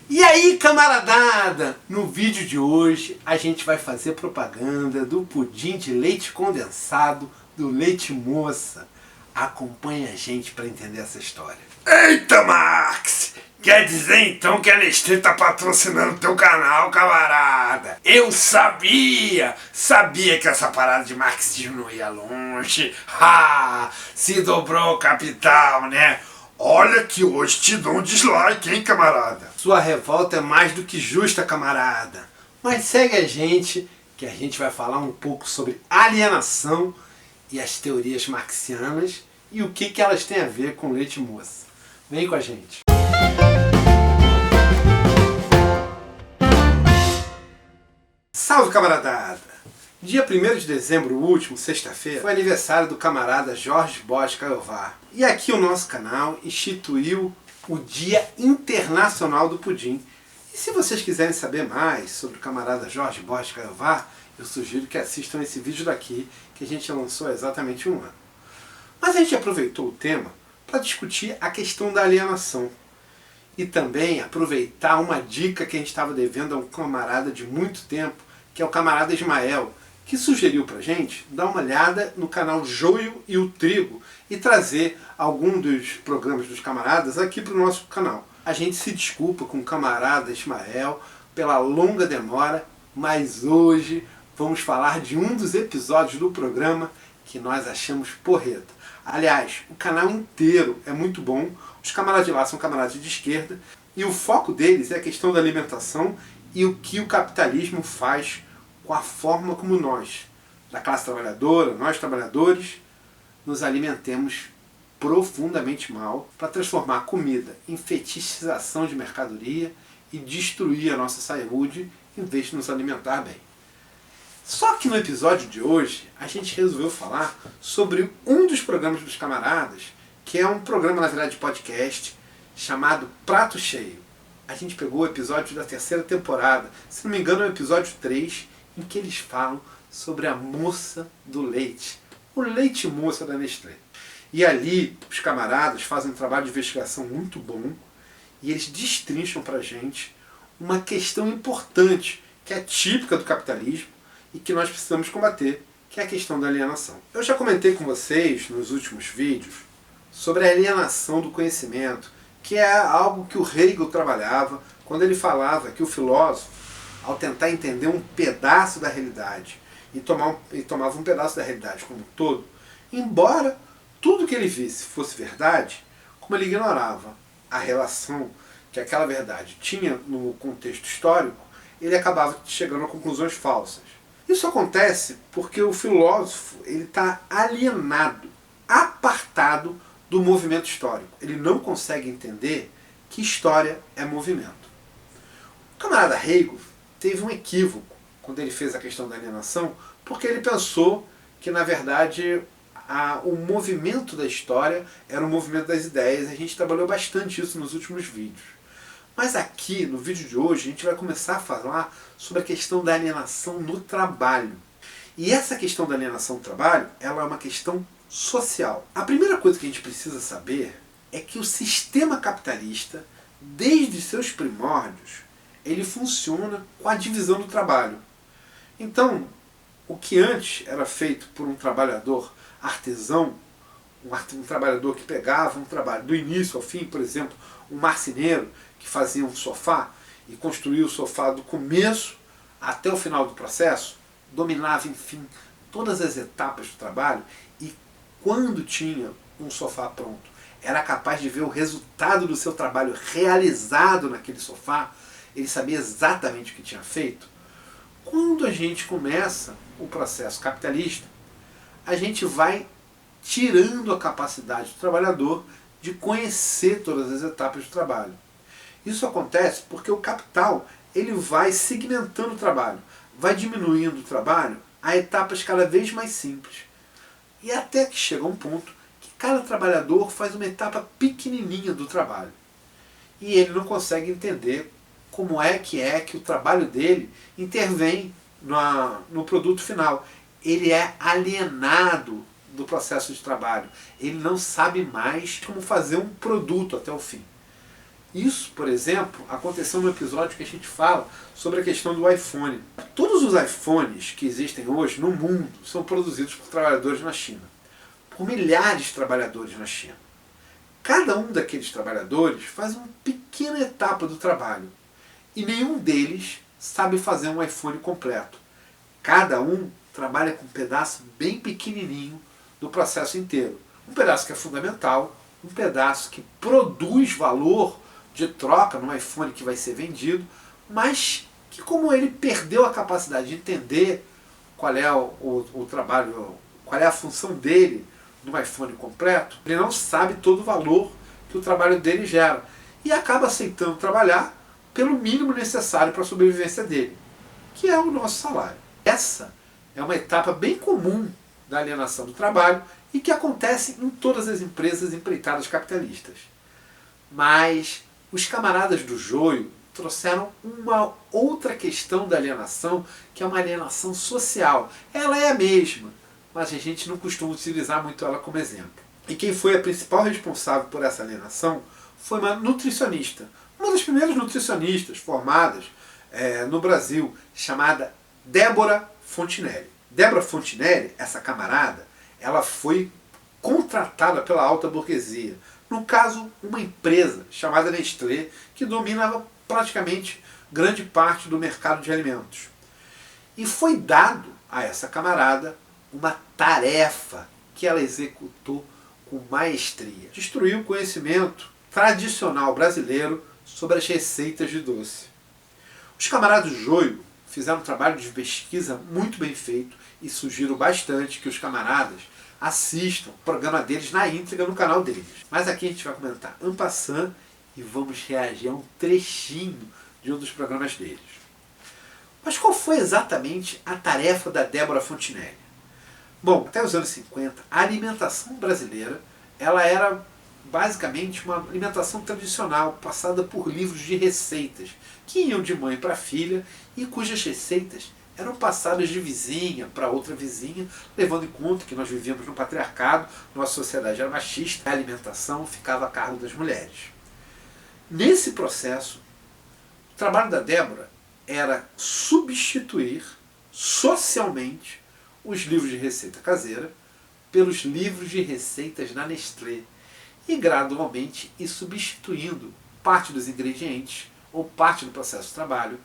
E aí, camaradada? No vídeo de hoje a gente vai fazer propaganda do pudim de leite condensado do Leite Moça. Acompanha a gente para entender essa história. Eita, Max! Quer dizer então que a Nestlé tá patrocinando teu canal, camarada? Eu sabia! Sabia que essa parada de marxismo não ia longe. Ha! Se dobrou o capital, né? Olha que hoje te dou um dislike, hein, camarada? Sua revolta é mais do que justa, camarada. Mas segue a gente, que a gente vai falar um pouco sobre alienação e as teorias marxianas e o que elas têm a ver com Leite Moça. Vem com a gente. Salve, camaradada! Dia 1º de dezembro último, sexta-feira, foi aniversário do camarada Jorge Bosch Caiovar. E aqui o nosso canal instituiu o Dia Internacional do Pudim. E se vocês quiserem saber mais sobre o camarada Jorge Bosch Caiovar, eu sugiro que assistam esse vídeo daqui, que a gente lançou há exatamente 1 ano. Mas a gente aproveitou o tema para discutir a questão da alienação. E também aproveitar uma dica que a gente estava devendo a um camarada de muito tempo, que é o camarada Ismael, que sugeriu pra gente dar uma olhada no canal Joio e o Trigo e trazer algum dos programas dos camaradas aqui pro nosso canal. A gente se desculpa com o camarada Ismael pela longa demora, mas hoje vamos falar de um dos episódios do programa que nós achamos porreta. Aliás, o canal inteiro é muito bom, os camaradas de lá são camaradas de esquerda, e o foco deles é a questão da alimentação e o que o capitalismo faz com a forma como nós, da classe trabalhadora, nós trabalhadores, nos alimentemos profundamente mal para transformar a comida em fetichização de mercadoria e destruir a nossa saúde em vez de nos alimentar bem. Só que no episódio de hoje a gente resolveu falar sobre um dos programas dos camaradas, que é um programa, na verdade, de podcast, chamado Prato Cheio. A gente pegou o episódio da 3ª temporada, se não me engano é o episódio 3, em que eles falam sobre a moça do leite, o Leite Moça da Nestlé. E ali os camaradas fazem um trabalho de investigação muito bom e eles destrincham pra gente uma questão importante, que é típica do capitalismo e que nós precisamos combater, que é a questão da alienação. Eu já comentei com vocês nos últimos vídeos sobre a alienação do conhecimento, que é algo que o Hegel trabalhava quando ele falava que o filósofo, ao tentar entender um pedaço da realidade e tomava um pedaço da realidade como um todo, embora tudo que ele visse fosse verdade, como ele ignorava a relação que aquela verdade tinha no contexto histórico, ele acabava chegando a conclusões falsas. Isso acontece porque o filósofo está alienado, apartado do movimento histórico. Ele não consegue entender que história é movimento. O camarada Hegel teve um equívoco quando ele fez a questão da alienação, porque ele pensou que, na verdade, o movimento da história era o movimento das ideias. A gente trabalhou bastante isso nos últimos vídeos. Mas aqui, no vídeo de hoje, a gente vai começar a falar sobre a questão da alienação no trabalho. E essa questão da alienação no trabalho, ela é uma questão social. A primeira coisa que a gente precisa saber é que o sistema capitalista, desde seus primórdios, ele funciona com a divisão do trabalho. Então, o que antes era feito por um trabalhador artesão, um trabalhador que pegava um trabalho do início ao fim, por exemplo, um marceneiro que fazia um sofá e construía o sofá do começo até o final do processo, dominava, enfim, todas as etapas do trabalho e quando tinha um sofá pronto, era capaz de ver o resultado do seu trabalho realizado naquele sofá, ele sabia exatamente o que tinha feito. Quando a gente começa o processo capitalista, a gente vai tirando a capacidade do trabalhador de conhecer todas as etapas do trabalho. Isso acontece porque o capital ele vai segmentando o trabalho, vai diminuindo o trabalho a etapas cada vez mais simples. E até que chega um ponto que cada trabalhador faz uma etapa pequenininha do trabalho. E ele não consegue entender como é que o trabalho dele intervém no produto final. Ele é alienado do processo de trabalho. Ele não sabe mais como fazer um produto até o fim. Isso, por exemplo, aconteceu no episódio que a gente fala sobre a questão do iPhone. Todos os iPhones que existem hoje no mundo são produzidos por trabalhadores na China, por milhares de trabalhadores na China. Cada um daqueles trabalhadores faz uma pequena etapa do trabalho e nenhum deles sabe fazer um iPhone completo. Cada um trabalha com um pedaço bem pequenininho do processo inteiro. Um pedaço que é fundamental, um pedaço que produz valor de troca no iPhone que vai ser vendido, mas que, como ele perdeu a capacidade de entender qual é o trabalho, qual é a função dele no iPhone completo, ele não sabe todo o valor que o trabalho dele gera e acaba aceitando trabalhar pelo mínimo necessário para a sobrevivência dele, que é o nosso salário. Essa é uma etapa bem comum da alienação do trabalho e que acontece em todas as empresas empreitadas capitalistas. Mas os camaradas do joio trouxeram uma outra questão da alienação, que é uma alienação social. Ela é a mesma, mas a gente não costuma utilizar muito ela como exemplo. E quem foi a principal responsável por essa alienação foi uma nutricionista, uma das primeiras nutricionistas formadas no Brasil, chamada Débora Fontinelli. Débora Fontinelli, essa camarada, ela foi contratada pela alta burguesia. No caso, uma empresa chamada Nestlé, que dominava praticamente grande parte do mercado de alimentos. E foi dado a essa camarada uma tarefa que ela executou com maestria. Destruiu o conhecimento tradicional brasileiro sobre as receitas de doce. Os camaradas do joio fizeram um trabalho de pesquisa muito bem feito e sugiro bastante que os camaradas assistam o programa deles na íntegra no canal deles. Mas aqui a gente vai comentar en passant e vamos reagir a um trechinho de um dos programas deles. Mas qual foi exatamente a tarefa da Débora Fontinelli? Bom, até os anos 50, a alimentação brasileira ela era basicamente uma alimentação tradicional, passada por livros de receitas, que iam de mãe para filha e cujas receitas eram passadas de vizinha para outra vizinha, levando em conta que nós vivíamos no patriarcado, nossa sociedade era machista, a alimentação ficava a cargo das mulheres. Nesse processo, o trabalho da Débora era substituir socialmente os livros de receita caseira pelos livros de receitas da Nestlé e gradualmente ir substituindo parte dos ingredientes ou parte do processo de trabalho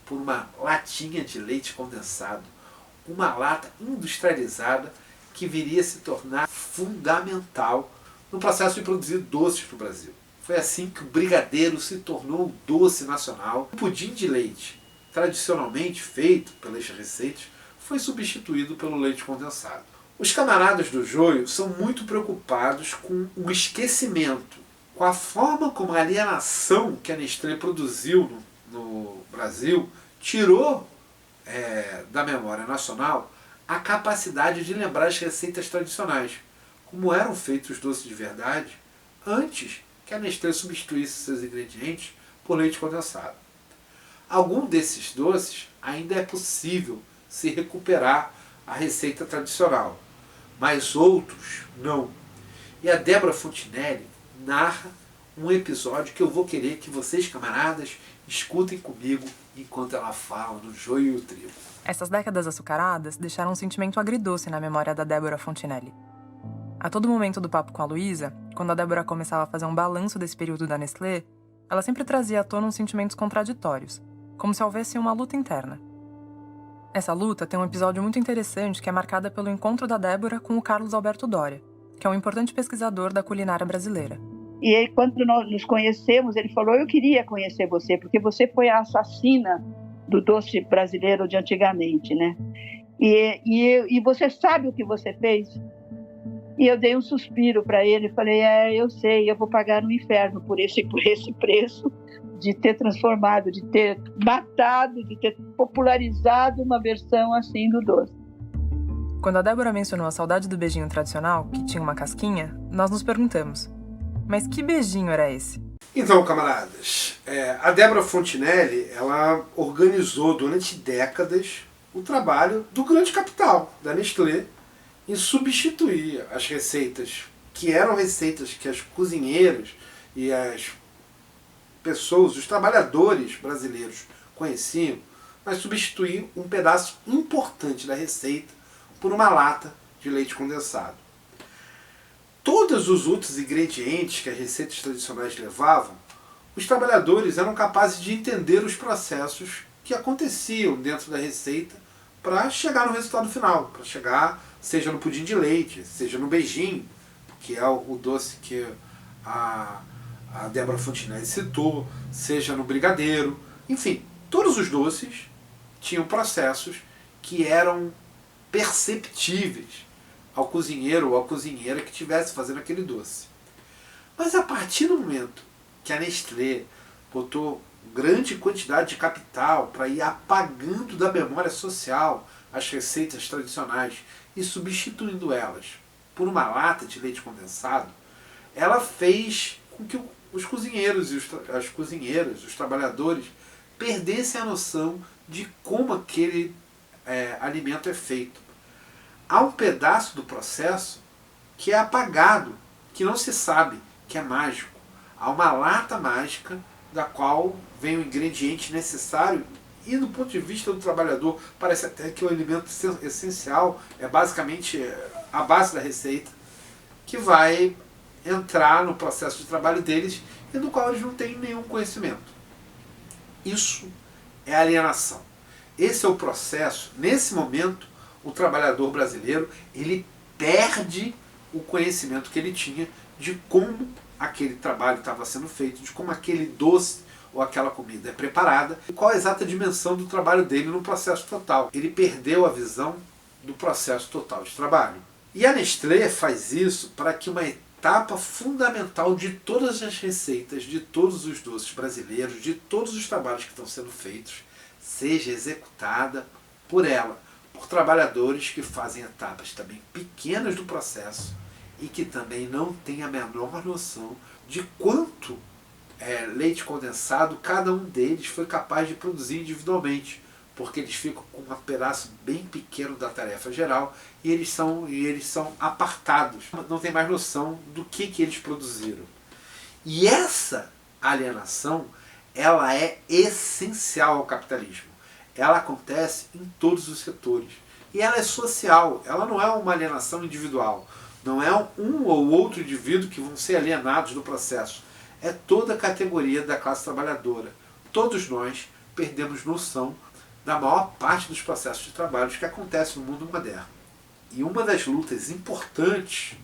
por uma latinha de leite condensado, uma lata industrializada que viria a se tornar fundamental no processo de produzir doces no Brasil. Foi assim que o brigadeiro se tornou o doce nacional. O pudim de leite, tradicionalmente feito pelas receitas, foi substituído pelo leite condensado. Os camaradas do joio são muito preocupados com o esquecimento, com a forma como a alienação que a Nestlé produziu no Brasil tirou da memória nacional a capacidade de lembrar as receitas tradicionais, como eram feitos os doces de verdade antes que a Nestlé substituísse seus ingredientes por leite condensado. Algum desses doces ainda é possível se recuperar a receita tradicional, mas outros não. E a Débora Fontinelli narra um episódio que eu vou querer que vocês, camaradas, escutem comigo enquanto ela fala do joio e o trigo. Essas décadas açucaradas deixaram um sentimento agridoce na memória da Débora Fontinelli. A todo momento do papo com a Luísa, quando a Débora começava a fazer um balanço desse período da Nestlé, ela sempre trazia à tona uns sentimentos contraditórios, como se houvesse uma luta interna. Essa luta tem um episódio muito interessante que é marcada pelo encontro da Débora com o Carlos Alberto Doria, que é um importante pesquisador da culinária brasileira. E ele, quando nós nos conhecemos, ele falou: eu queria conhecer você, porque você foi a assassina do doce brasileiro de antigamente, né? E você sabe o que você fez? E eu dei um suspiro para ele e falei: eu sei, eu vou pagar no inferno por esse preço de ter transformado, de ter matado, de ter popularizado uma versão assim do doce. Quando a Débora mencionou a saudade do beijinho tradicional, que tinha uma casquinha, nós nos perguntamos: mas que beijinho era esse? Então, camaradas, a Débora Fontinelli, ela organizou durante décadas o trabalho do grande capital, da Nestlé, em substituir as receitas, que eram receitas que as cozinheiras e as pessoas, os trabalhadores brasileiros conheciam, mas substituir um pedaço importante da receita por uma lata de leite condensado. Todos os outros ingredientes que as receitas tradicionais levavam, os trabalhadores eram capazes de entender os processos que aconteciam dentro da receita para chegar no resultado final, para chegar seja no pudim de leite, seja no beijinho, que é o doce que a Débora Fontinelli citou, seja no brigadeiro, enfim, todos os doces tinham processos que eram perceptíveis ao cozinheiro ou à cozinheira que estivesse fazendo aquele doce. Mas a partir do momento que a Nestlé botou grande quantidade de capital para ir apagando da memória social as receitas tradicionais e substituindo elas por uma lata de leite condensado, ela fez com que os cozinheiros e as cozinheiras, os trabalhadores, perdessem a noção de como aquele alimento é feito. Há um pedaço do processo que é apagado, que não se sabe, que é mágico. Há uma lata mágica da qual vem o ingrediente necessário e do ponto de vista do trabalhador parece até que o alimento essencial é basicamente a base da receita que vai entrar no processo de trabalho deles e do qual eles não têm nenhum conhecimento. Isso é alienação. Esse é o processo. Nesse momento, o trabalhador brasileiro ele perde o conhecimento que ele tinha de como aquele trabalho estava sendo feito, de como aquele doce ou aquela comida é preparada, e qual a exata dimensão do trabalho dele no processo total. Ele perdeu a visão do processo total de trabalho. E a Nestlé faz isso para que uma etapa fundamental de todas as receitas, de todos os doces brasileiros, de todos os trabalhos que estão sendo feitos, seja executada por ela, por trabalhadores que fazem etapas também pequenas do processo e que também não têm a menor noção de quanto leite condensado cada um deles foi capaz de produzir individualmente, porque eles ficam com um pedaço bem pequeno da tarefa geral e eles são apartados, não tem mais noção do que eles produziram. E essa alienação, ela é essencial ao capitalismo. Ela acontece em todos os setores. E ela é social, ela não é uma alienação individual. Não é um ou outro indivíduo que vão ser alienados no processo. É toda a categoria da classe trabalhadora. Todos nós perdemos noção da maior parte dos processos de trabalho que acontecem no mundo moderno. E uma das lutas importantes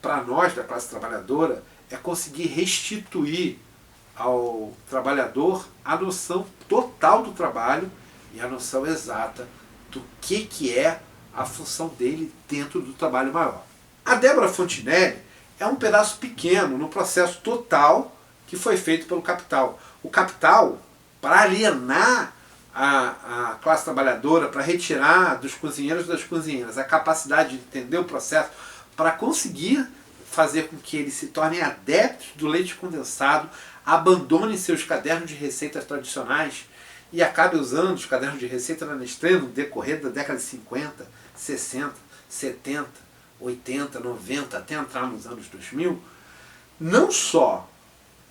para nós da classe trabalhadora é conseguir restituir ao trabalhador a noção total do trabalho e a noção exata do que é a função dele dentro do trabalho maior. A Débora Fontinelli é um pedaço pequeno no processo total que foi feito pelo capital. O capital, para alienar a classe trabalhadora, para retirar dos cozinheiros e das cozinheiras a capacidade de entender o processo, para conseguir fazer com que eles se tornem adeptos do leite condensado, abandonem seus cadernos de receitas tradicionais e acabem usando os cadernos de receita da Nestlé no decorrer da década de 50, 60, 70, 80, 90, até entrar nos anos 2000, não só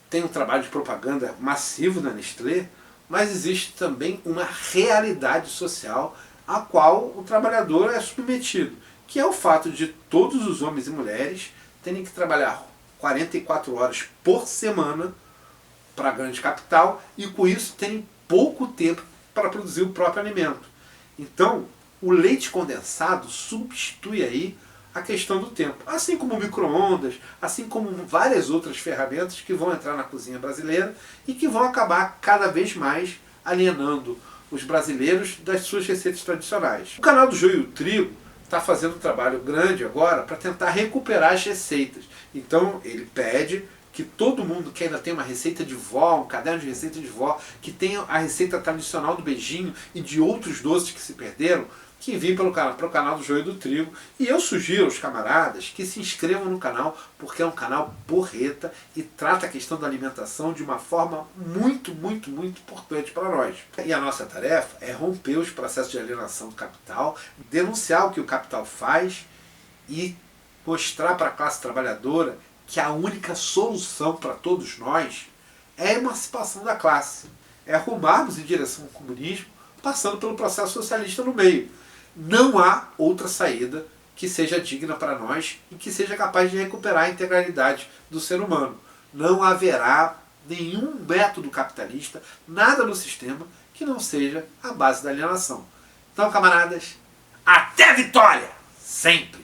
tem um trabalho de propaganda massivo na Nestlé, mas existe também uma realidade social a qual o trabalhador é submetido, que é o fato de todos os homens e mulheres terem que trabalhar 44 horas por semana para a grande capital e com isso terem pouco tempo para produzir o próprio alimento. Então, o leite condensado substitui aí a questão do tempo, assim como o micro-ondas, assim como várias outras ferramentas que vão entrar na cozinha brasileira e que vão acabar cada vez mais alienando os brasileiros das suas receitas tradicionais. O canal do Joio e o Trigo está fazendo um trabalho grande agora para tentar recuperar as receitas. Então ele pede que todo mundo que ainda tem uma receita de vó, um caderno de receita de vó, que tenha a receita tradicional do beijinho e de outros doces que se perderam, que enviem para o canal do Joio e do Trigo. E eu sugiro aos camaradas que se inscrevam no canal, porque é um canal porreta e trata a questão da alimentação de uma forma muito, muito, muito importante para nós. E a nossa tarefa é romper os processos de alienação do capital, denunciar o que o capital faz e mostrar para a classe trabalhadora que a única solução para todos nós é a emancipação da classe. É arrumarmos em direção ao comunismo, passando pelo processo socialista no meio. Não há outra saída que seja digna para nós e que seja capaz de recuperar a integralidade do ser humano. Não haverá nenhum método capitalista, nada no sistema que não seja a base da alienação. Então, camaradas, Até a vitória! sempre!